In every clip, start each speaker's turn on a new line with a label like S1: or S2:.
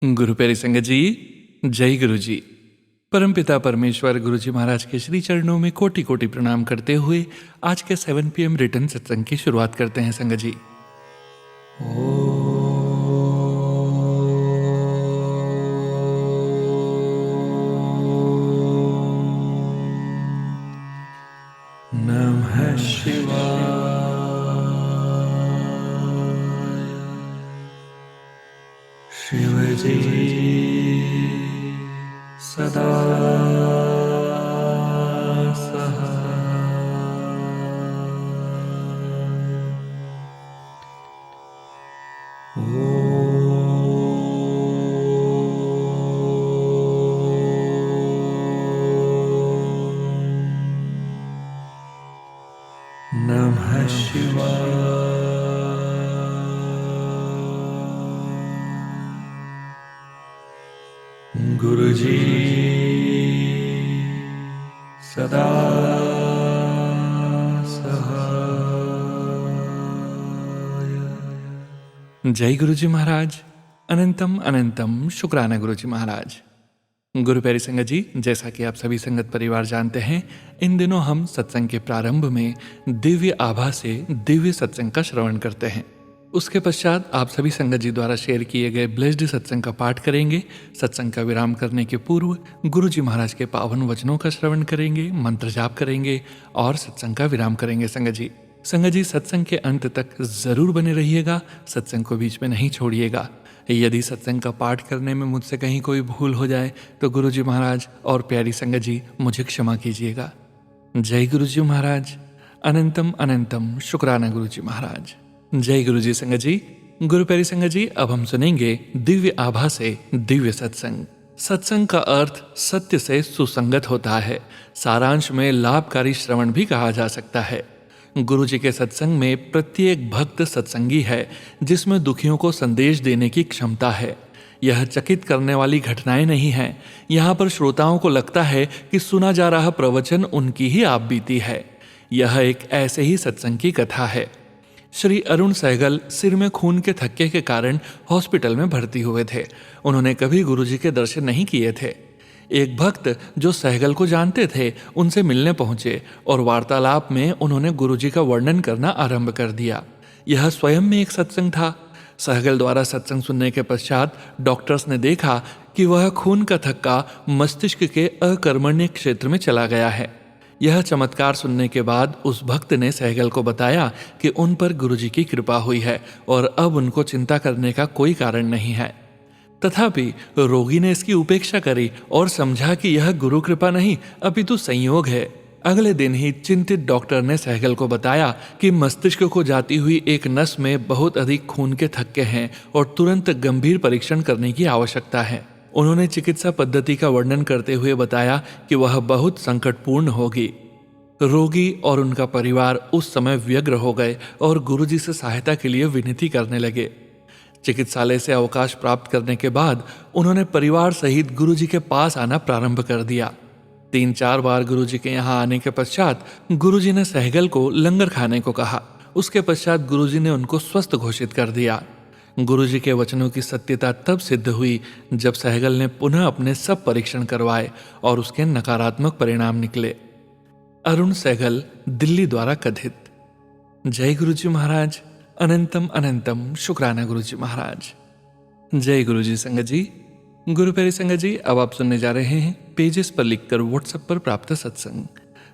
S1: गुरु प्यारी संगत जी, जय गुरु जी। परमपिता परमेश्वर गुरु जी महाराज के श्री चरणों में कोटि कोटि प्रणाम करते हुए आज के 7 PM रिटर्न सत्संग की शुरुआत करते हैं संगत जी। नमः शिवाय। शिव जी सदा नमः शिवाय। गुरु जी सदा सहाय। जय गुरु जी महाराज। अनंतम अनंतम शुक्राना गुरु जी महाराज। गुरु प्यारी संगत जी, जैसा कि आप सभी संगत परिवार जानते हैं, इन दिनों हम सत्संग के प्रारंभ में दिव्य आभा से दिव्य सत्संग का श्रवण करते हैं। उसके पश्चात आप सभी संगत जी द्वारा शेयर किए गए ब्लेस्ड सत्संग का पाठ करेंगे। सत्संग का विराम करने के पूर्व गुरु जी महाराज के पावन वचनों का श्रवण करेंगे, मंत्र जाप करेंगे और सत्संग का विराम करेंगे। संगत जी सत्संग के अंत तक जरूर बने रहिएगा, सत्संग को बीच में नहीं छोड़िएगा। यदि सत्संग का पाठ करने में मुझसे कहीं कोई भूल हो जाए तो गुरु जी महाराज और प्यारी संगत जी मुझे क्षमा कीजिएगा। जय गुरु जी महाराज। अनंतम अनंतम शुक्राना गुरु जी महाराज। जय गुरु जी संगत जी। गुरु प्यारी संगत जी, अब हम सुनेंगे दिव्य आभा से दिव्य सत्संग। सत्संग का अर्थ सत्य से सुसंगत होता है। सारांश में लाभकारी श्रवण भी कहा जा सकता है। गुरु जी के सत्संग में प्रत्येक भक्त सत्संगी है, जिसमें दुखियों को संदेश देने की क्षमता है। यह चकित करने वाली घटनाएं नहीं हैं। यहाँ पर श्रोताओं को लगता है कि सुना जा रहा प्रवचन उनकी ही आप बीती है। यह एक ऐसे ही सत्संग की कथा है। श्री अरुण सहगल सिर में खून के थक्के के कारण हॉस्पिटल में भर्ती हुए थे। उन्होंने कभी गुरु जी के दर्शन नहीं किए थे। एक भक्त जो सहगल को जानते थे उनसे मिलने पहुंचे और वार्तालाप में उन्होंने गुरु जी का वर्णन करना आरंभ कर दिया। यह स्वयं में एक सत्संग था। सहगल द्वारा सत्संग सुनने के पश्चात डॉक्टर्स ने देखा कि वह खून का थक्का मस्तिष्क के अकर्मण्य क्षेत्र में चला गया है। यह चमत्कार सुनने के बाद उस भक्त ने सहगल को बताया कि उन पर गुरु जी की कृपा हुई है और अब उनको चिंता करने का कोई कारण नहीं है। तथापि रोगी ने इसकी उपेक्षा करी और समझा कि यह गुरु कृपा नहीं अपितु संयोग है। अगले दिन ही चिंतित डॉक्टर ने सहगल को बताया कि मस्तिष्क को जाती हुई एक नस में बहुत अधिक खून के थक्के हैं और तुरंत गंभीर परीक्षण करने की आवश्यकता है। उन्होंने चिकित्सा पद्धति का वर्णन करते हुए बताया कि वह बहुत संकटपूर्ण होगी। रोगी और उनका परिवार उस समय व्यग्र हो गए और गुरु जी से सहायता के लिए विनती करने लगे। चिकित्सालय से अवकाश प्राप्त करने के बाद उन्होंने परिवार सहित गुरु जी के पास आना प्रारंभ कर दिया। 3-4 बार गुरु जी के यहाँ आने के पश्चात गुरु जी ने सहगल को लंगर खाने को कहा। उसके पश्चात गुरु जी ने उनको स्वस्थ घोषित कर दिया। गुरु जी के वचनों की सत्यता तब सिद्ध हुई जब सहगल ने पुनः अपने सब परीक्षण करवाए और उसके नकारात्मक परिणाम निकले। अरुण सहगल, दिल्ली द्वारा कथित। जय गुरु जी महाराज। अनंतम अनंतम शुक्राना गुरु जी महाराज। जय गुरु जी संगत जी। गुरु प्यारी संगत जी, अब आप सुनने जा रहे हैं पेजेस पर लिखकर व्हाट्सएप पर प्राप्त सत्संग।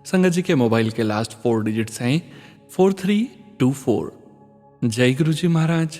S1: संगत जी के मोबाइल के लास्ट 4 डिजिट्स हैं 4324। जय गुरु जी महाराज।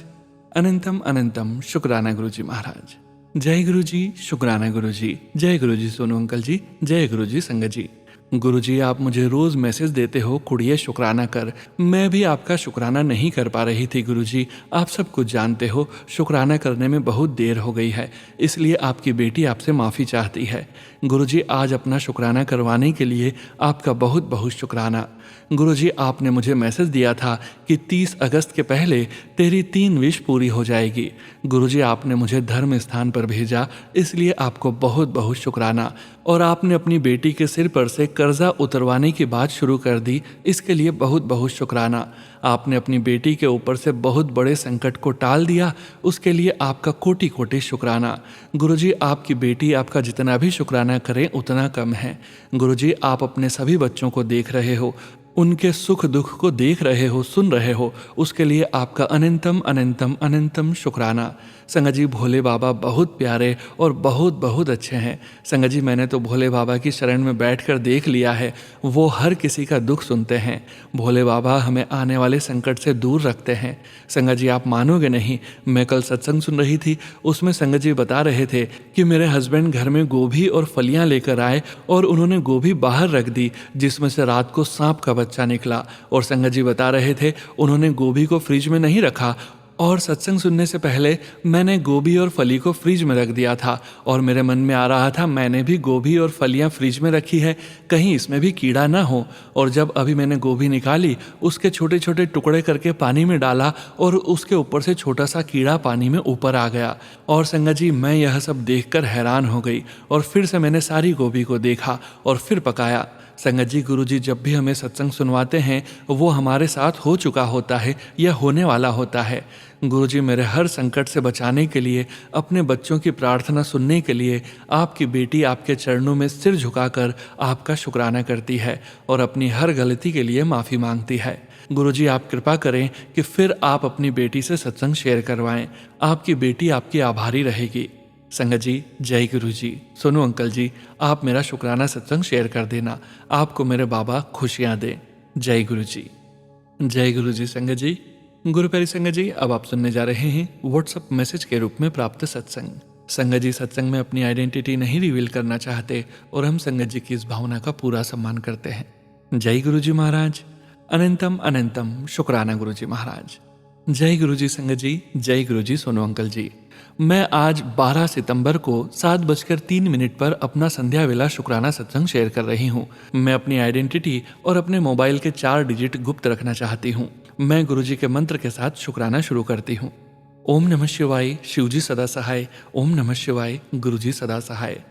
S1: अनंतम अनंतम शुक्राना गुरु जी महाराज। जय गुरु जी, शुक्राना गुरु जी। जय गुरु जी सोनू अंकल जी। जय गुरु जी संगत जी। गुरु जी, आप मुझे रोज मैसेज देते हो कुड़िए शुक्राना कर। मैं भी आपका शुक्राना नहीं कर पा रही थी गुरु जी। आप सब कुछ जानते हो, शुक्राना करने में बहुत देर हो गई है, इसलिए आपकी बेटी आपसे माफ़ी चाहती है। गुरु जी, आज अपना शुक्राना करवाने के लिए आपका बहुत बहुत शुक्राना। गुरु जी, आपने मुझे मैसेज दिया था कि 30 अगस्त के पहले तेरी 3 विश पूरी हो जाएगी। गुरु जी, आपने मुझे धर्म स्थान पर भेजा, इसलिए आपको बहुत बहुत शुक्राना। और आपने अपनी बेटी के सिर पर से कर्जा उतरवाने की बात शुरू कर दी, इसके लिए बहुत बहुत शुक्राना। आपने अपनी बेटी के ऊपर से बहुत बड़े संकट को टाल दिया, उसके लिए आपका कोटि कोटि शुक्राना। गुरुजी, आपकी बेटी आपका जितना भी शुक्राना करें उतना कम है। गुरुजी, आप अपने सभी बच्चों को देख रहे हो, उनके सुख दुख को देख रहे हो, सुन रहे हो, उसके लिए आपका अनंतम अनंतम अनंतम शुक्राना। संगत जी, भोले बाबा बहुत प्यारे और बहुत बहुत अच्छे हैं। संगत जी, मैंने तो भोले बाबा की शरण में बैठकर देख लिया है, वो हर किसी का दुख सुनते हैं। भोले बाबा हमें आने वाले संकट से दूर रखते हैं। संगत जी, आप मानोगे नहीं, मैं कल सत्संग सुन रही थी, उसमें संगत जी बता रहे थे कि मेरे हस्बैंड घर में गोभी और फलियां लेकर आए और उन्होंने गोभी बाहर रख दी, जिसमें से रात को सांप का बच्चा निकला। और संगत जी बता रहे थे उन्होंने गोभी को फ्रिज में नहीं रखा, और सत्संग सुनने से पहले मैंने गोभी और फली को फ्रिज में रख दिया था, और मेरे मन में आ रहा था मैंने भी गोभी और फलियां फ्रिज में रखी है, कहीं इसमें भी कीड़ा ना हो। और जब अभी मैंने गोभी निकाली, उसके छोटे छोटे टुकड़े करके पानी में डाला और उसके ऊपर से छोटा सा कीड़ा पानी में ऊपर आ गया। और संगत जी, मैं यह सब देखकर हैरान हो गई, और फिर से मैंने सारी गोभी को देखा और फिर पकाया। संगत जी, गुरुजी जब भी हमें सत्संग सुनवाते हैं वो हमारे साथ हो चुका होता है या होने वाला होता है। गुरुजी, मेरे हर संकट से बचाने के लिए, अपने बच्चों की प्रार्थना सुनने के लिए आपकी बेटी आपके चरणों में सिर झुकाकर आपका शुक्राना करती है और अपनी हर गलती के लिए माफ़ी मांगती है। गुरुजी, आप कृपा करें कि फिर आप अपनी बेटी से सत्संग शेयर करवाएं। आपकी बेटी आपकी आभारी रहेगी। संगत जी, जय गुरु जी। सोनू अंकल जी, आप मेरा शुक्राना सत्संग शेयर कर देना, आपको मेरे बाबा खुशियां दें। जय गुरु जी। जय गुरु जी। संगत जी, गुरु प्यारी संगत जी, अब आप सुनने जा रहे हैं व्हाट्सएप मैसेज के रूप में प्राप्त सत्संग। संगत जी, सत्संग में अपनी आइडेंटिटी नहीं रिवील करना चाहते और हम संगत जी की इस भावना का पूरा सम्मान करते हैं। जय गुरु जी महाराज। अनंतम अनंतम शुक्राना गुरु जी महाराज। जय गुरु जी संगत जी। जय गुरु जी सोनू अंकल जी। मैं आज 12 सितंबर को 7:03 पर अपना संध्या वेला शुक्राना सत्संग शेयर कर रही हूँ। मैं अपनी आइडेंटिटी और अपने मोबाइल के 4 डिजिट गुप्त रखना चाहती हूँ। मैं गुरुजी के मंत्र के साथ शुक्राना शुरू करती हूँ। ओम नमः शिवाय, शिवजी सदा सहाय। ओम नमः शिवाय, गुरुजी सदा सहाय।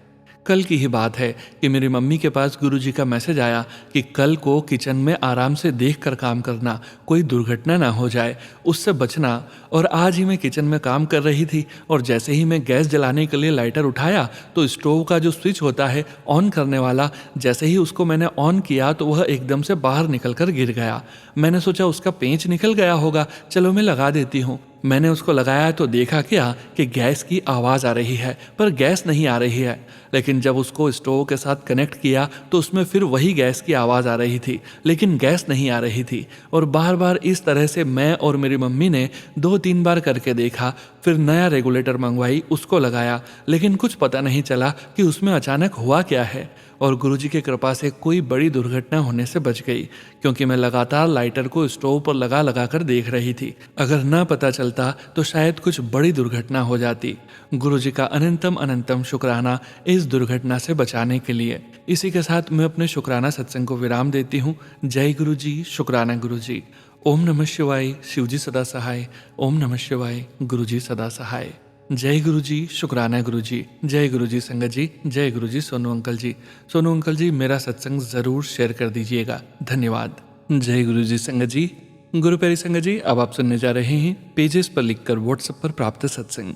S1: कल की ही बात है कि मेरी मम्मी के पास गुरुजी का मैसेज आया कि कल को किचन में आराम से देखकर काम करना, कोई दुर्घटना ना हो जाए, उससे बचना। और आज ही मैं किचन में काम कर रही थी और जैसे ही मैं गैस जलाने के लिए लाइटर उठाया तो स्टोव का जो स्विच होता है ऑन करने वाला, जैसे ही उसको मैंने ऑन किया तो वह एकदम से बाहर निकल कर गिर गया। मैंने सोचा उसका पेंच निकल गया होगा, चलो मैं लगा देती हूँ। मैंने उसको लगाया तो देखा क्या कि गैस की आवाज़ आ रही है, पर गैस नहीं आ रही है। लेकिन जब उसको स्टोव के साथ कनेक्ट किया तो उसमें फिर वही गैस की आवाज़ आ रही थी, लेकिन गैस नहीं आ रही थी। और बार बार इस तरह से मैं और मेरी मम्मी ने 2-3 बार करके देखा। फिर नया रेगुलेटर मंगवाई, उसको लगाया, लेकिन कुछ पता नहीं चला कि उसमें अचानक हुआ क्या है। और गुरुजी की कृपा से कोई बड़ी दुर्घटना होने से बच गई, क्योंकि मैं लगातार लाइटर को स्टोव पर लगा लगा कर देख रही थी। अगर ना पता चलता तो शायद कुछ बड़ी दुर्घटना हो जाती। गुरुजी का अनंतम अनंतम शुक्राना इस दुर्घटना से बचाने के लिए। इसी के साथ मैं अपने शुक्राना सत्संग को विराम देती हूँ। जय गुरु जी, शुक्राना गुरु जी। ओम नमः शिवाय, शिवजी सदा सहाय। ओम नमः शिवाय, गुरुजी सदा सहाय। जय गुरु जी, शुक्राना गुरु जी। जय गुरु जी संगत जी। जय गुरु जी सोनू अंकल जी। सोनू अंकल जी, मेरा सत्संग जरूर शेयर कर दीजिएगा, धन्यवाद। जय गुरु जी संगत जी। गुरु प्यारी संगत जी, अब आप सुनने जा रहे हैं पेजेस पर लिखकर व्हाट्सएप पर प्राप्त सत्संग।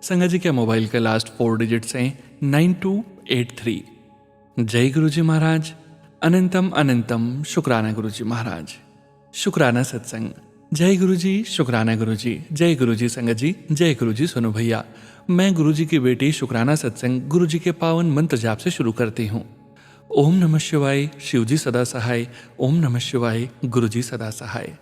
S1: संगत जी के मोबाइल के लास्ट 4 डिजिट्स हैं 9283। जय गुरु जी महाराज। अनंतम अनंतम शुक्राना गुरु जी महाराज। शुक्राना सत्संग। जय गुरु जी, शुक्राना गुरु जी। जय गुरु जी संगत जी। जय गुरु जी सोनू भैया। मैं गुरु जी की बेटी शुक्राना सत्संग गुरु जी के पावन मंत्र जाप से शुरू करती हूँ। ओम नमः शिवाय, शिवजी सदा सहाय। ओम नमः शिवाय, गुरु जी सदा सहाय।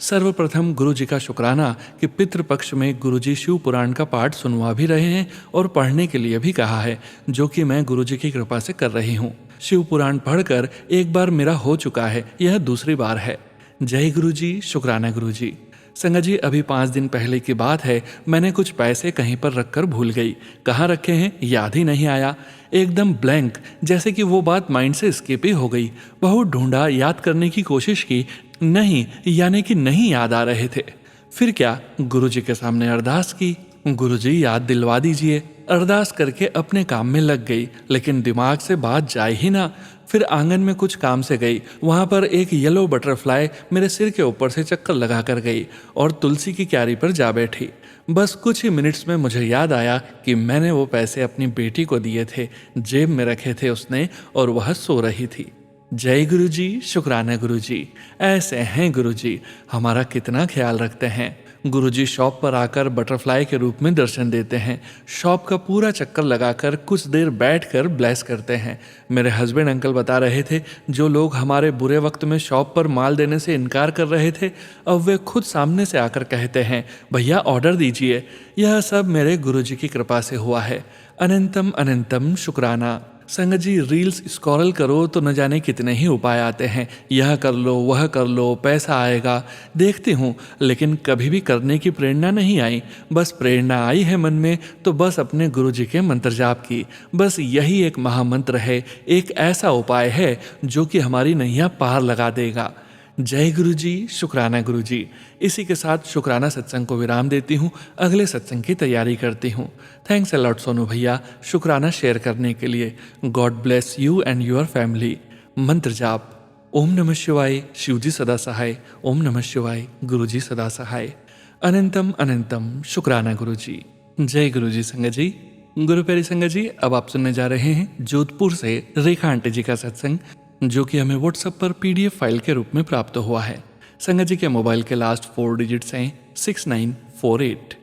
S1: सर्वप्रथम गुरु जी का शुक्राना कि पितृपक्ष में गुरु जी शिव पुराण का पाठ सुनवा भी रहे हैं और पढ़ने के लिए भी कहा है, जो कि मैं गुरु जी की कृपा से कर रही हूँ। शिव पुराण पढ़कर एक बार मेरा हो चुका है, यह दूसरी बार है। जय गुरु जी, शुक्राना गुरु जी। संगत जी, अभी 5 दिन पहले की बात है, मैंने कुछ पैसे कहीं पर रखकर भूल गई। कहाँ रखे हैं याद ही नहीं आया, एकदम ब्लैंक, जैसे कि वो बात माइंड से स्किप ही हो गई। बहुत ढूंढा, याद करने की कोशिश की, नहीं, यानी कि नहीं याद आ रहे थे। फिर क्या, गुरु जी के सामने अरदास की, गुरुजी याद दिलवा दीजिए। अरदास करके अपने काम में लग गई, लेकिन दिमाग से बात जाए ही ना। फिर आंगन में कुछ काम से गई, वहां पर एक येलो बटरफ्लाई मेरे सिर के ऊपर से चक्कर लगा कर गई और तुलसी की क्यारी पर जा बैठी। बस कुछ ही मिनट्स में मुझे याद आया कि मैंने वो पैसे अपनी बेटी को दिए थे, जेब में रखे थे उसने, और वह सो रही थी। जय गुरुजी, शुक्राना गुरुजी। ऐसे हैं गुरुजी, हमारा कितना ख्याल रखते हैं। गुरुजी शॉप पर आकर बटरफ्लाई के रूप में दर्शन देते हैं। शॉप का पूरा चक्कर लगाकर कुछ देर बैठकर ब्लेस करते हैं। मेरे हस्बैंड अंकल बता रहे थे, जो लोग हमारे बुरे वक्त में शॉप पर माल देने से इनकार कर रहे थे, अब वे खुद सामने से आकर कहते हैं, भैया ऑर्डर दीजिए। यह सब मेरे गुरुजी की कृपा से हुआ है। अनंतम अनंतम शुक्राना। संगत जी, रील्स स्क्रॉल करो तो न जाने कितने ही उपाय आते हैं। यह कर लो, वह कर लो, पैसा आएगा। देखती हूँ, लेकिन कभी भी करने की प्रेरणा नहीं आई। बस प्रेरणा आई है मन में तो बस अपने गुरुजी के मंत्र जाप की। बस यही एक महामंत्र है, एक ऐसा उपाय है जो कि हमारी नैया पार लगा देगा। जय गुरुजी, शुक्राना गुरुजी। इसी के साथ शुक्राना सत्संग को विराम देती हूँ, अगले सत्संग की तैयारी करती हूँ। थैंक्स अ लॉट सोनू भैया, शुक्राना शेयर करने के लिए। God bless you and your family. मंत्र जाप। ओम नमः शिवाय, शिवजी सदा सहाय। ओम नमः शिवाय, गुरुजी सदा सहाय। अनंतम अनंतम शुक्राना गुरुजी। जय गुरुजी संगत जी। गुरु प्यारी संगत जी, अब आप सुनने जा रहे हैं जोधपुर से रेखा आंटी जी का सत्संग, जो कि हमें व्हाट्सएप पर पीडीएफ फाइल के रूप में प्राप्त हुआ है। संगत जी के मोबाइल के लास्ट 4 डिजिट्स हैं 6948।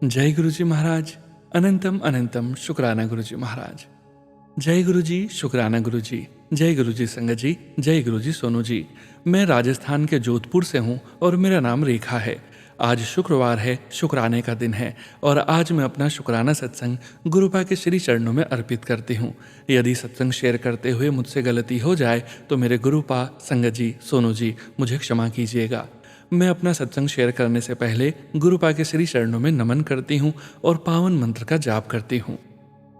S1: जय गुरुजी महाराज। अनंतम अनंतम शुक्राना गुरुजी महाराज। जय गुरुजी, शुक्राना गुरुजी। जय गुरुजी संगत जी। जय गुरुजी सोनू जी। मैं राजस्थान के जोधपुर से हूँ और मेरा नाम रेखा है। आज शुक्रवार है, शुक्राने का दिन है, और आज मैं अपना शुक्राना सत्संग गुरुपा के श्री चरणों में अर्पित करती हूँ। यदि सत्संग शेयर करते हुए मुझसे गलती हो जाए तो मेरे गुरुपा, संगत जी, सोनू जी, मुझे क्षमा कीजिएगा। मैं अपना सत्संग शेयर करने से पहले गुरुपा के श्री चरणों में नमन करती हूँ और पावन मंत्र का जाप करती हूँ।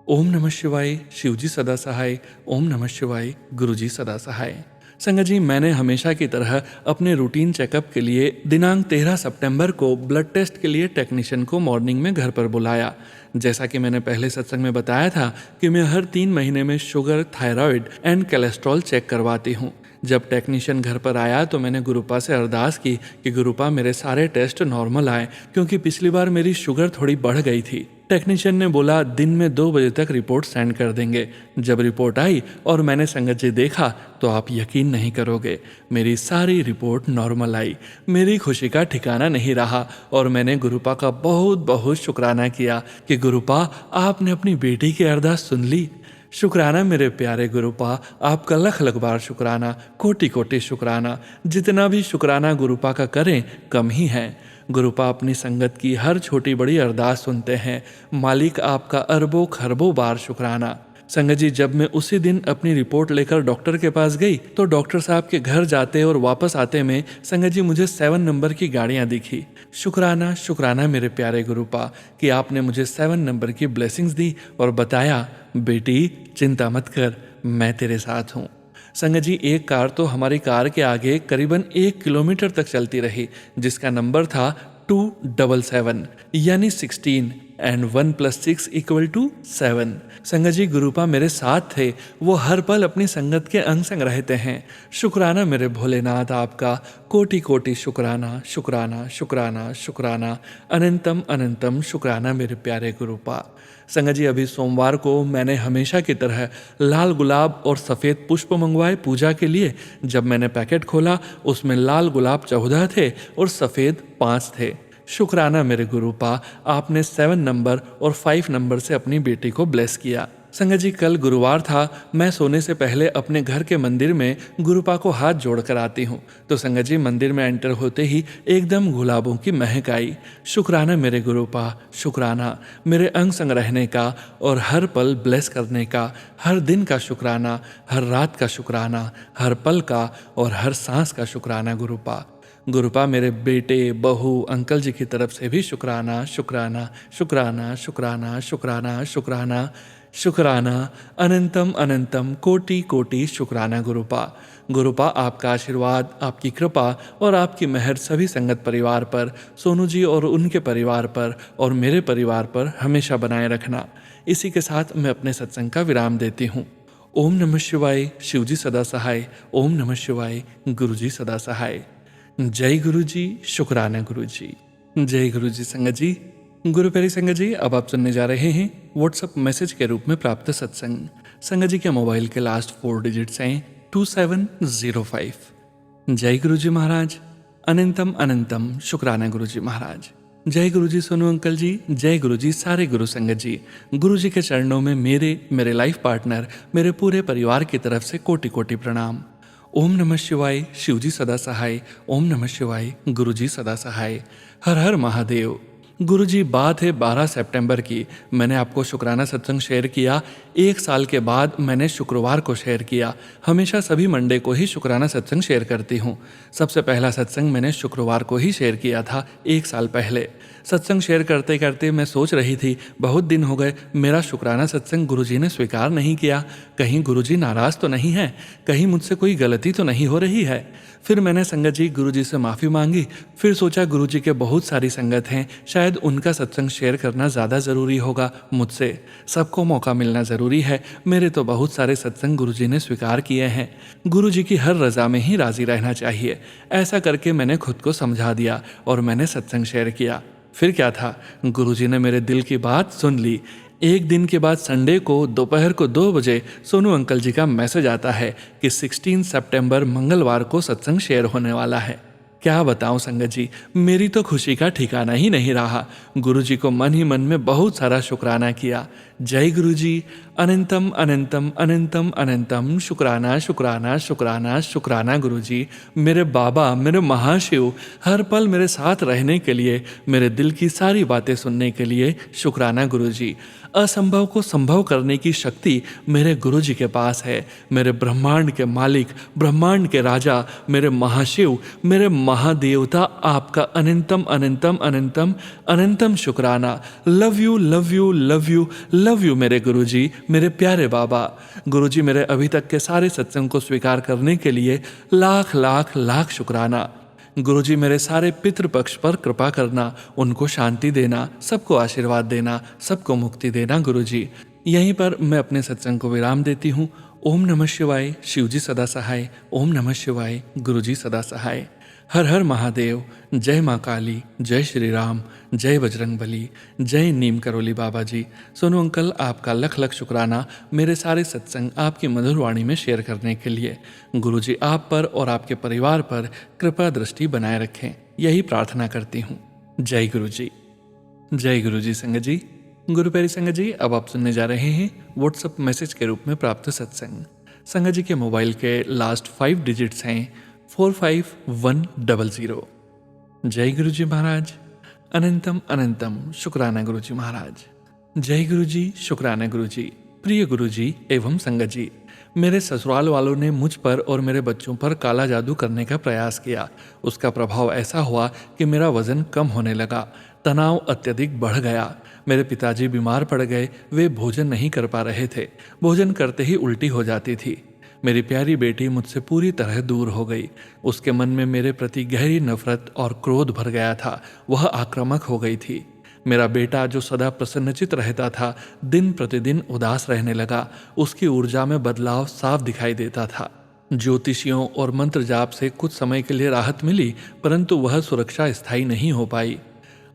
S1: ओम नमः शिवाय, शिवजी सदा सहाय। ओम नमः शिवाय, गुरुजी सदा सहाय। संगत जी, मैंने हमेशा की तरह अपने रूटीन चेकअप के लिए दिनांक 13 सितंबर को ब्लड टेस्ट के लिए टेक्नीशियन को मॉर्निंग में घर पर बुलाया। जैसा कि मैंने पहले सत्संग में बताया था कि मैं हर 3 महीने में sugar, thyroid and cholesterol check करवाती हूँ। जब टेक्नीशियन घर पर आया तो मैंने गुरुपा से अरदास की कि गुरुपा मेरे सारे टेस्ट नॉर्मल आए, क्योंकि पिछली बार मेरी शुगर थोड़ी बढ़ गई थी। टेक्नीशियन ने बोला दिन में 2 बजे तक रिपोर्ट सेंड कर देंगे। जब रिपोर्ट आई और मैंने संगत जी देखा तो आप यकीन नहीं करोगे, मेरी सारी रिपोर्ट नॉर्मल आई। मेरी खुशी का ठिकाना नहीं रहा और मैंने गुरुपा का बहुत बहुत शुक्राना किया कि गुरुपा, आपने अपनी बेटी की अरदास सुन ली। शुक्राना मेरे प्यारे गुरुपा, आपका लख लख बार शुक्राना, कोटि कोटि शुक्राना। जितना भी शुक्राना गुरुपा का करें कम ही है। गुरुपा अपनी संगत की हर छोटी बड़ी अरदास सुनते हैं। मालिक आपका अरबों खरबों बार शुक्राना। संगत जी, जब मैं उसी दिन अपनी रिपोर्ट लेकर डॉक्टर के पास गई तो डॉक्टर साहब के घर जाते और वापस आते में संगत जी मुझे 7 नंबर की गाड़ियां दिखी। शुक्राना शुक्राना मेरे प्यारे गुरुपा कि आपने मुझे 7 नंबर की ब्लेसिंग्स दी और बताया, बेटी चिंता मत कर, मैं तेरे साथ हूँ। संगत जी, एक कार तो हमारी कार के आगे करीबन 1 किलोमीटर तक चलती रही, जिसका नंबर था 277 यानी 16 एंड 1 + 6 = 7। संगत जी, गुरुपा मेरे साथ थे, वो हर पल अपनी संगत के अंग संग रहते हैं। शुक्राना मेरे भोलेनाथ आपका, कोटि कोटि शुक्राना शुक्राना शुक्राना शुक्राना। अनंतम अनंतम शुक्राना मेरे प्यारे गुरुपा। संगत जी, अभी सोमवार को मैंने हमेशा की तरह लाल गुलाब और सफ़ेद पुष्प मंगवाए पूजा के लिए। जब मैंने पैकेट खोला उसमें लाल गुलाब 14 थे और सफ़ेद 5 थे। शुक्राना मेरे गुरुपा, आपने 7 नंबर और 5 नंबर से अपनी बेटी को ब्लेस किया। संगत जी, कल गुरुवार था, मैं सोने से पहले अपने घर के मंदिर में गुरुपा को हाथ जोड़कर आती हूँ तो संगत जी मंदिर में एंटर होते ही एकदम गुलाबों की महक आई। शुक्राना मेरे गुरुपा, शुक्राना मेरे अंग संग रहने का और हर पल ब्लेस करने का। हर दिन का शुक्राना, हर रात का शुक्राना, हर पल का और हर सांस का शुक्राना गुरुपा। गुरुपा मेरे बेटे, बहू, अंकल जी की तरफ से भी शुक्राना शुक्राना शुक्राना शुक्राना शुक्राना शुक्राना। शुक्राना, अनंतम अनंतम कोटि कोटि शुक्राना गुरुपा। गुरुपा, आपका आशीर्वाद, आपकी कृपा और आपकी मेहर सभी संगत परिवार पर, सोनू जी और उनके परिवार पर और मेरे परिवार पर हमेशा बनाए रखना। इसी के साथ मैं अपने सत्संग का विराम देती हूँ। ओम नमः शिवाय, शिवजी सदा सहाय। ओम नमः शिवाय, गुरुजी सदा सहाय। जय गुरु जी, शुक्राना गुरु जी। जय गुरु जी संगत जी। गुरु प्यारी संगत जी, अब आप सुनने जा रहे हैं व्हाट्सएप मैसेज के रूप में प्राप्त सत्संग। संगत जी के मोबाइल के लास्ट 4 डिजिट्स हैं 2705। जय गुरु जी महाराज, अनंतम अनंतम शुक्राना गुरु जी महाराज। जय गुरु जी सोनू अंकल जी, जय गुरु जी सारे गुरु संगत जी। गुरु जी के चरणों में मेरे लाइफ पार्टनर, मेरे पूरे परिवार की तरफ से कोटि कोटि प्रणाम। ओम नमः शिवाय, शिवजी सदा सहाय। ओम नमः शिवाय, गुरुजी सदा सहाय। हर हर महादेव। गुरुजी, बात है 12 सितंबर की। मैंने आपको शुक्राना सत्संग शेयर किया। 1 साल के बाद मैंने शुक्रवार को शेयर किया। हमेशा सभी मंडे को ही शुक्राना सत्संग शेयर करती हूँ। सबसे पहला सत्संग मैंने शुक्रवार को ही शेयर किया था 1 साल पहले। सत्संग शेयर करते करते मैं सोच रही थी, बहुत दिन हो गए मेरा शुक्राना सत्संग गुरुजी ने स्वीकार नहीं किया। कहीं गुरुजी नाराज तो नहीं है, कहीं मुझसे कोई गलती तो नहीं हो रही है। फिर मैंने संगत जी गुरुजी से माफ़ी मांगी। फिर सोचा गुरुजी के बहुत सारी संगत हैं, शायद उनका सत्संग शेयर करना ज़्यादा ज़रूरी होगा मुझसे। सबको मौका मिलना ज़रूरी है। मेरे तो बहुत सारे सत्संग गुरुजी ने स्वीकार किए हैं। गुरुजी की हर रज़ा में ही राज़ी रहना चाहिए। ऐसा करके मैंने खुद को समझा दिया और मैंने सत्संग शेयर किया। फिर क्या था, गुरुजी ने मेरे दिल की बात सुन ली। एक दिन के बाद संडे को दोपहर को 2 बजे सोनू अंकल जी का मैसेज आता है कि 16 सितंबर मंगलवार को सत्संग शेयर होने वाला है। क्या बताऊं संगत जी, मेरी तो खुशी का ठिकाना ही नहीं रहा। गुरुजी को मन ही मन में बहुत सारा शुक्राना किया। जय गुरुजी, अनंतम अनंतम अनंतम अनंतम शुक्राना शुक्राना शुक्राना शुक्राना गुरुजी। मेरे बाबा, मेरे महाशिव, हर पल मेरे साथ रहने के लिए, मेरे दिल की सारी बातें सुनने के लिए शुक्राना गुरुजी। असंभव को संभव करने की शक्ति मेरे गुरुजी के पास है। मेरे ब्रह्मांड के मालिक, ब्रह्मांड के राजा, मेरे महाशिव, मेरे महादेवता, आपका अनंतम अनंतम अनंतम अनंतम शुक्राना। Love you love you love you love you मेरे गुरुजी, मेरे प्यारे बाबा। गुरुजी, मेरे अभी तक के सारे सत्संग को स्वीकार करने के लिए लाख लाख लाख शुक्राना। गुरुजी, मेरे सारे पितृपक्ष पर कृपा करना, उनको शांति देना, सबको आशीर्वाद देना, सबको मुक्ति देना गुरुजी। यहीं पर मैं अपने सत्संग को विराम देती हूँ। ओम नमः शिवाय, शिवजी सदा सहाय। ओम नमः शिवाय, गुरुजी सदा सहाय। हर हर महादेव। जय माँ काली, जय श्री राम, जय बजरंगबली, जय नीम करोली बाबा जी। सोनू अंकल, आपका लख लख शुक्राना मेरे सारे सत्संग आपकी मधुर वाणी में शेयर करने के लिए। गुरुजी आप पर और आपके परिवार पर कृपा दृष्टि बनाए रखें, यही प्रार्थना करती हूँ। जय गुरुजी। जय गुरुजी संगत जी। गुरु प्यारी संगत जी, अब आप सुनने जा रहे हैं व्हाट्सएप मैसेज के रूप में प्राप्त सत्संग। संगत जी के मोबाइल के लास्ट 5 डिजिट्स हैं 45100। जय गुरु जी महाराज, अनंतम अनंतम शुक्राना गुरु जी महाराज। जय गुरु जी, शुक्राना गुरु जी। प्रिय गुरु जी एवं संगत जी, मेरे ससुराल वालों ने मुझ पर और मेरे बच्चों पर काला जादू करने का प्रयास किया। उसका प्रभाव ऐसा हुआ कि मेरा वजन कम होने लगा, तनाव अत्यधिक बढ़ गया। मेरे पिताजी बीमार पड़ गए। वे भोजन नहीं कर पा रहे थे। भोजन करते ही उल्टी हो जाती थी। मेरी प्यारी बेटी मुझसे पूरी तरह दूर हो गई। उसके मन में मेरे प्रति गहरी नफरत और क्रोध भर गया था। वह आक्रामक हो गई थी। मेरा बेटा जो सदा प्रसन्नचित रहता था, दिन प्रतिदिन उदास रहने लगा। उसकी ऊर्जा में बदलाव साफ दिखाई देता था। ज्योतिषियों और मंत्र जाप से कुछ समय के लिए राहत मिली, परंतु वह सुरक्षा स्थायी नहीं हो पाई।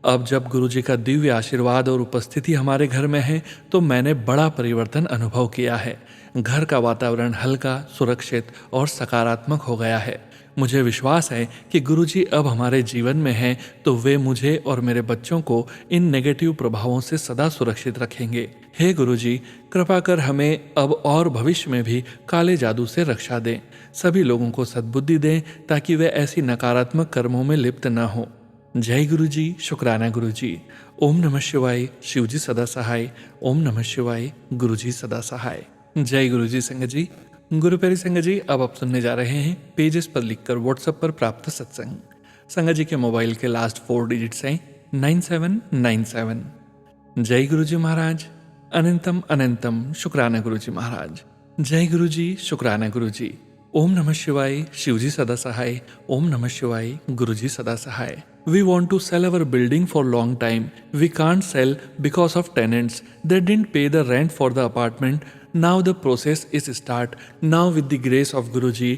S1: अब जब गुरुजी का दिव्य आशीर्वाद और उपस्थिति हमारे घर में है, तो मैंने बड़ा परिवर्तन अनुभव किया है। घर का वातावरण हल्का, सुरक्षित और सकारात्मक हो गया है। मुझे विश्वास है कि गुरुजी अब हमारे जीवन में हैं, तो वे मुझे और मेरे बच्चों को इन नेगेटिव प्रभावों से सदा सुरक्षित रखेंगे। हे गुरुजी, कृपा कर हमें अब और भविष्य में भी काले जादू से रक्षा दें। सभी लोगों को सद्बुद्धि दें ताकि वे ऐसी नकारात्मक कर्मों में लिप्त न हो। जय गुरुजी, शुक्राना गुरुजी। ओम नमः शिवाय, शिवजी सदा सहाय। ओम नमः शिवाय, गुरुजी सदा सहाय। जय गुरुजी संगत जी। गुरु प्यारी संगत जी, अब आप सुनने जा रहे हैं पेजेस पर लिखकर व्हाट्सएप पर प्राप्त सत्संग। संगत जी के मोबाइल के लास्ट 4 डिजिट्स हैं 9797। जय गुरुजी महाराज, अनंतम अनंतम शुक्राना गुरु जी महाराज। जय गुरु जी, शुक्राना गुरु जी। ओम नमः शिवाय, शिव जी सदा सहाय। ओम नमः शिवाय, गुरु जी सदा सहाय। We want to sell our building for long time. We can't sell because of tenants. They didn't pay the rent for the apartment. Now the process is start. Now with the grace of Guruji,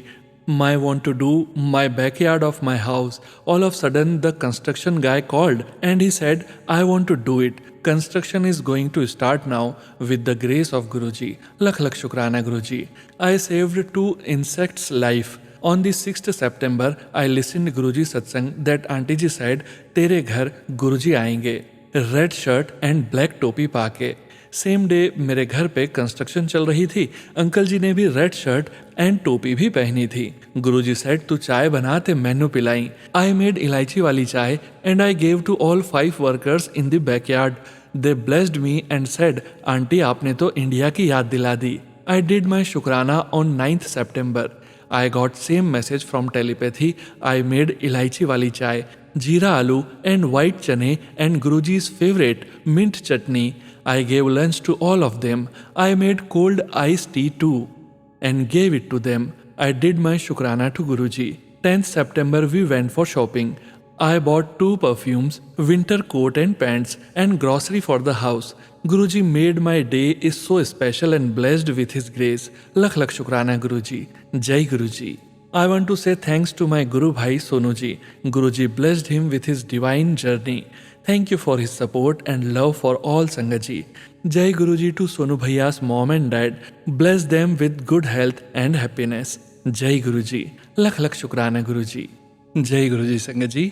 S1: I want to do my backyard of my house. All of sudden the construction guy called and he said, I want to do it. Construction is going to start now with the grace of Guruji. Lakh lakh shukrana Guruji. I saved 2 insects' life. On the 6th September, I listened Guruji satsang that Auntie ji said, तेरे घर गुरुजी आएंगे, red shirt and black टोपी पाके। Same day मेरे घर पे construction चल रही थी। अंकल जी ने भी रेड शर्ट एंड टोपी भी पहनी थी। गुरुजी सेड तू चाय बना ते मैनू पिलाई। आई मेड इलायची वाली चाय and I gave to all 5 workers in the backyard. They blessed me and said, aunty आपने तो इंडिया की याद दिला दी। आई डिड माई शुक्राना on 9th September. I got same message from telepathy. I made इलायची वाली चाय, जीरा आलू and white चने and Guruji's favorite mint chutney. I gave lunch to all of them. I made cold iced tea too and gave it to them. I did my shukrana to Guruji. 10th September we went for shopping. I bought 2 perfumes, winter coat and pants and grocery for the house. Guruji made my day is so special and blessed with his grace. Lakh lakh shukrana Guruji. Jai Guruji. I want to say thanks to my Guru Bhai Sonu ji. Guruji blessed him with his divine journey. Thank you for his support and love for all Sangat ji. Jai Guruji to Sonu Bhaiya's mom and dad. Bless them with good health and happiness. Jai Guruji. Lakh lakh shukrana Guruji. जय गुरु जी संगत जी।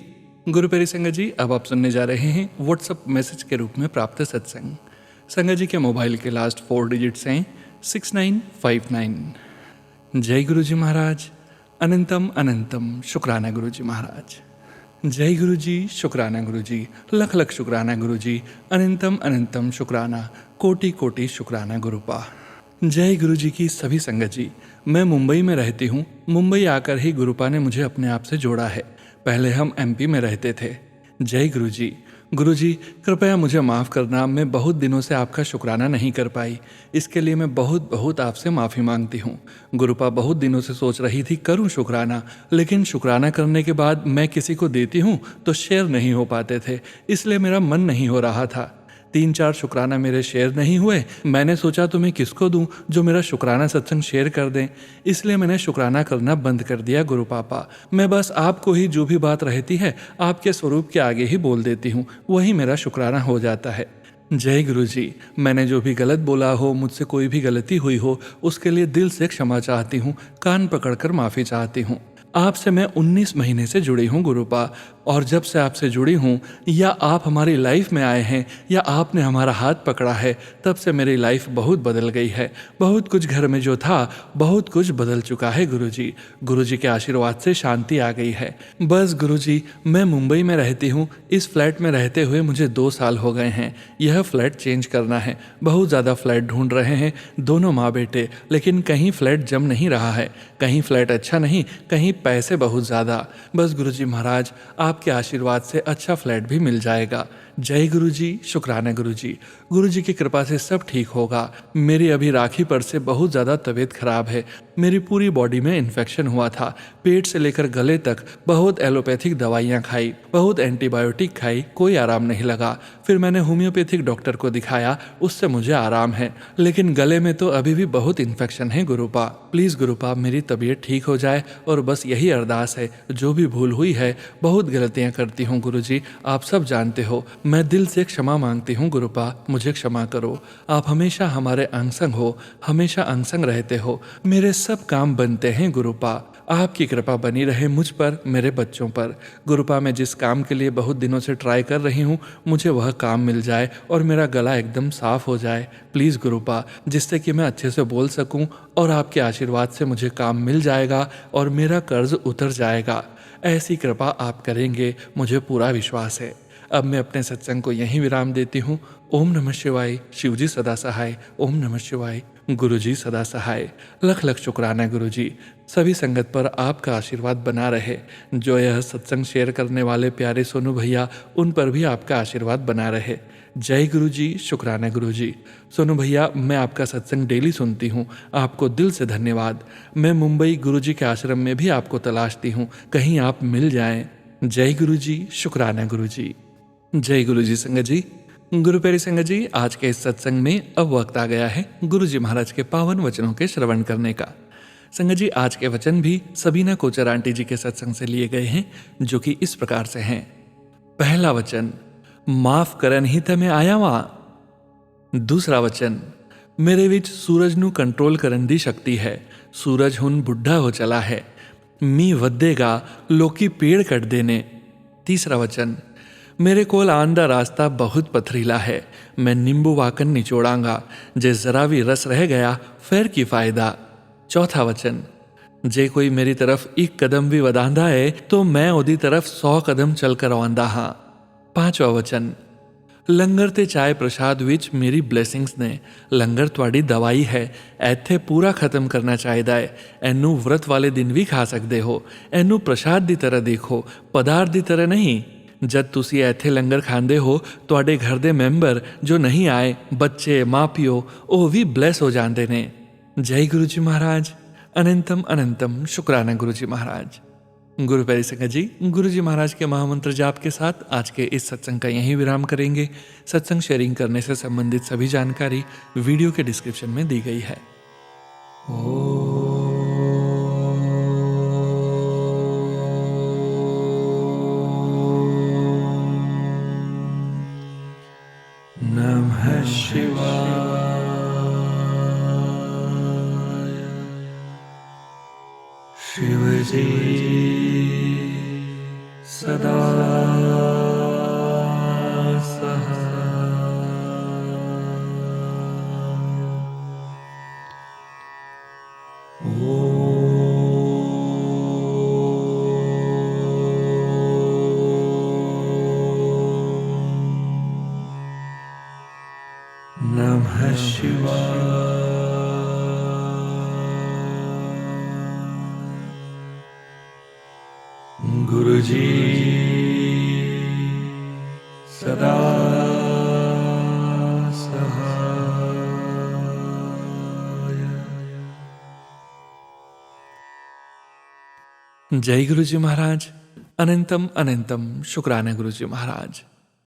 S1: गुरु प्यारी संगत जी, अब आप सुनने जा रहे हैं व्हाट्सएप मैसेज के रूप में प्राप्त सत्संग। संगत जी के मोबाइल के लास्ट 4 डिजिट्स हैं 6959। जय गुरु जी महाराज। अनंतम अनंतम शुक्राना गुरु जी महाराज। जय गुरु जी, शुक्राना गुरु जी। लख लख शुक्राना गुरु जी। अनंतम अनंतम शुक्राना, कोटि कोटि शुक्राना गुरुपा। जय गुरु जी की सभी संगत जी। मैं मुंबई में रहती हूँ। मुंबई आकर ही गुरुपा ने मुझे अपने आप से जोड़ा है। पहले हम एमपी में रहते थे। जय गुरु जी। गुरु जी कृपया मुझे माफ़ करना, मैं बहुत दिनों से आपका शुक्राना नहीं कर पाई। इसके लिए मैं बहुत बहुत आपसे माफ़ी मांगती हूँ। गुरुपा बहुत दिनों से सोच रही थी करूँ शुक्राना, लेकिन शुक्राना करने के बाद मैं किसी को देती हूँ तो शेयर नहीं हो पाते थे, इसलिए मेरा मन नहीं हो रहा था। 3-4 शुक्राना मेरे शेयर नहीं हुए। मैंने सोचा तो मैं किसको दूं जो मेरा शुक्राना सत्संग शेयर कर दें, इसलिए मैंने शुक्राना करना बंद कर दिया। गुरु पापा, मैं बस आपको ही जो भी बात रहती है आपके स्वरूप के आगे ही बोल देती हूँ, वही मेरा शुक्राना हो जाता है। जय गुरु जी। मैंने जो भी गलत बोला हो, मुझसे कोई भी गलती हुई हो, उसके लिए दिल से क्षमा चाहती हूँ, कान पकड़कर माफ़ी चाहती हूँ। आपसे मैं 19 महीने से जुड़ी हूँ गुरुपा, और जब से आपसे जुड़ी हूँ या आप हमारी लाइफ में आए हैं या आपने हमारा हाथ पकड़ा है, तब से मेरी लाइफ बहुत बदल गई है। बहुत कुछ घर में जो था बहुत कुछ बदल चुका है गुरुजी। गुरुजी के आशीर्वाद से शांति आ गई है। बस गुरुजी, मैं मुंबई में रहती हूँ। इस फ्लैट में रहते हुए मुझे 2 साल हो गए हैं। यह फ्लैट चेंज करना है। बहुत ज़्यादा फ्लैट ढूंढ रहे हैं दोनों माँ बेटे, लेकिन कहीं फ्लैट जम नहीं रहा है। कहीं फ्लैट अच्छा नहीं, कहीं पैसे बहुत ज़्यादा। बस गुरुजी महाराज, आपके आशीर्वाद से अच्छा फ्लैट भी मिल जाएगा। जय गुरुजी, शुक्राना गुरुजी। गुरुजी की कृपा से सब ठीक होगा। मेरी अभी राखी पर से बहुत ज़्यादा तबीयत खराब है। मेरी पूरी बॉडी में इन्फेक्शन हुआ था। पेट से लेकर गले तक बहुत एलोपैथिक दवाइयाँ खाई, बहुत एंटीबायोटिक खाई, कोई आराम नहीं लगा। फिर मैंने होम्योपैथिक डॉक्टर को दिखाया, उससे मुझे आराम है, लेकिन गले में तो अभी भी बहुत इन्फेक्शन है। गुरुपा प्लीज़ गुरुपा, मेरी तबीयत ठीक हो जाए और बस यही अरदास है। जो भी भूल हुई है, बहुत गलतियाँ करती हूँ गुरुजी, आप सब जानते हो। मैं दिल से क्षमा मांगती हूँ गुरुपा, मुझे क्षमा करो। आप हमेशा हमारे अंग संग हो, हमेशा अंग संग रहते हो। मेरे सब काम बनते हैं गुरुपा। आपकी कृपा बनी रहे मुझ पर, मेरे बच्चों पर। गुरुपा, मैं जिस काम के लिए बहुत दिनों से ट्राई कर रही हूँ, मुझे वह काम मिल जाए और मेरा गला एकदम साफ हो जाए प्लीज़ गुरुपा, जिससे कि मैं अच्छे से बोल सकूँ और आपके आशीर्वाद से मुझे काम मिल जाएगा और मेरा कर्ज उतर जाएगा। ऐसी कृपा आप करेंगे, मुझे पूरा विश्वास है। अब मैं अपने सत्संग को यहीं विराम देती हूँ। ओम नमः शिवाय। शिवजी सदा सहाय। ओम नमः शिवाय। गुरुजी सदा सहाय। लख लख शुक्राना गुरुजी। सभी संगत पर आपका आशीर्वाद बना रहे। जो यह सत्संग शेयर करने वाले प्यारे सोनू भैया, उन पर भी आपका आशीर्वाद बना रहे। जय गुरु जी, शुक्राना गुरु जी। सोनू भैया, मैं आपका सत्संग डेली सुनती हूँ, आपको दिल से धन्यवाद। मैं मुंबई गुरु जी के आश्रम में भी आपको तलाशती हूँ, कहीं आप मिल जाएं। जय गुरु जी, शुक्राना गुरु जी। जय गुरु जी संगत जी। गुरु प्यारी संगत जी, आज के इस सत्संग में अब वक्त आ गया है गुरु जी महाराज के पावन वचनों के श्रवण करने का। संगत जी, आज के वचन भी सबीना कोचर आंटी जी के सत्संग से लिए गए हैं, जो कि इस प्रकार से हैं। पहला वचन, माफ करन ही तमे आया वहां। दूसरा वचन, मेरे विच सूरज नू कंट्रोल करन दी शक्ति है। सूरज हुन बुढ़ा हो चला है। मी वधेगा, लोकी पेड़ कट देने। तीसरा वचन, मेरे कोल आन दा रास्ता बहुत पथरीला है। मैं नींबू वाकन निचोड़ांगा, जे जरा भी रस रह गया फिर की फायदा। चौथा वचन, जे कोई मेरी तरफ एक कदम भी वधांदा है तो मैं ओदी तरफ 100 कदम चल कर आंदा हाँ। पांचवा वचन, लंगर ते चाय प्रसाद विच मेरी ब्लेसिंग्स ने। लंगर तुहाडी दवाई है, ਇੱਥੇ पूरा खत्म करना चाहिदा है। एनू व्रत वाले दिन भी खा सकते हो। एनू प्रसाद की तरह देखो, पदार्थ की तरह नहीं। जद तुसी ਇੱਥੇ लंगर खांदे हो, तुहाडे घर दे मैंबर जो नहीं आए, बच्चे माँ पियो, ਉਹ भी ब्लैस हो जाते ने। जय गुरु जी महाराज। अनंतम अनंतम शुक्राना गुरु जी महाराज। गुरु प्यारी संगत जी, गुरु जी महाराज के महामंत्र जाप के साथ आज के इस सत्संग का यहीं विराम करेंगे। सत्संग शेयरिंग करने से संबंधित सभी जानकारी वीडियो के डिस्क्रिप्शन में दी गई है। नमः शिवाय। शिव जी सदा नमः शिवाय। गुरु जी सदा सहाय। जय गुरु जी महाराज। अनंतम अनंतम शुक्राना गुरु जी महाराज।